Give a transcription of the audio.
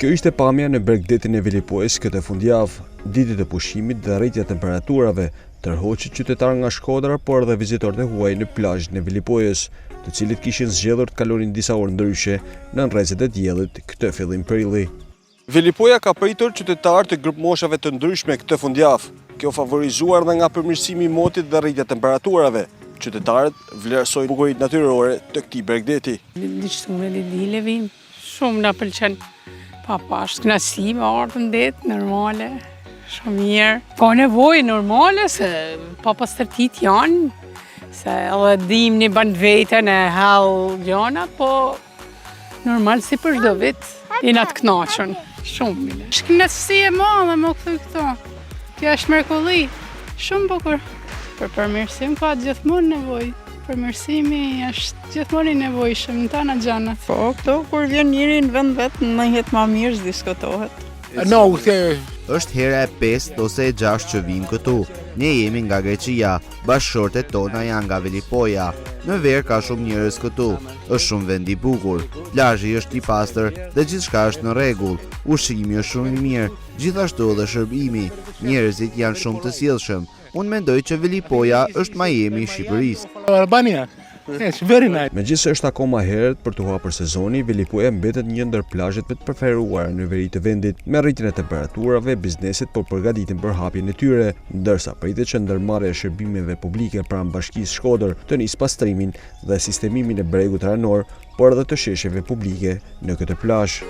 Kjo ishte pamja në Bregdetin e Vilipojës këtë fundjavë. Ditët e pushimit dhe rritja temperaturave tërhoqi qytetarë nga Shkodra, por edhe vizitorët e huaj në plazhin e Vilipojës, të cilët kishin zgjedhur të kalonin disa orë ndryshe në rrezet e diellit këtë fillim prilli. Vilipoja ka pritur qytetarë të grup moshave të ndryshme këtë fundjavë. Kjo favorizuar dhe nga përmirësimi i motit dhe rritja temperaturave. Qytetarët vlerësojnë bukuritë natyrore të këtij Bregdeti. Shumë na pëlqen. Papa është knasi me ardhën det, normale, shumë mirë. Ka nevojë normale se papa stërtit janë, se edhe dim një band vetën e hell gjana, po normal si për çdo vit, jena të kënaqur. Shumë mirë. Është knasi e madhe më kthy këto. Kjo është mrekulli, shumë bukur. Për përmirësim ka gjithmonë nevojë. Përmirësimi është gjithmonë i nevojshëm në tana gjana. Po, këto kur vjen njëri në vend vetë, nëhet ma mirë s'diskotohet. Është hera e 5 ose e 6 që vim këtu. Ne jemi nga Greqia, bashkëshortet tona janë nga Vilipoja. Në verë ka shumë njerëz këtu, është shumë vend i bukur. Plazhi është i pastër dhe gjithçka është në rregull. Ushqimi është shumë i mirë, gjithashtu edhe shërbimi. Njerëzit janë shumë të sjellshëm. Unë mendoj që Vilipoja është Miami i Shqipërisë. Albania. It's very nice. Megjithëse është akoma herët për të hapur sezoni, Vilipoja mbetet një ndër plazhet më të preferuara në veri të vendit. Me rritjen e temperaturave, bizneset po përgatiten për hapjen e tyre, ndërsa pritet që ndërmarrja e shërbimeve publike pranë bashkisë Shkodër të nisë pastrimin dhe sistemimin e bregut ranor, por edhe të sheshjeve publike në këtë plazh.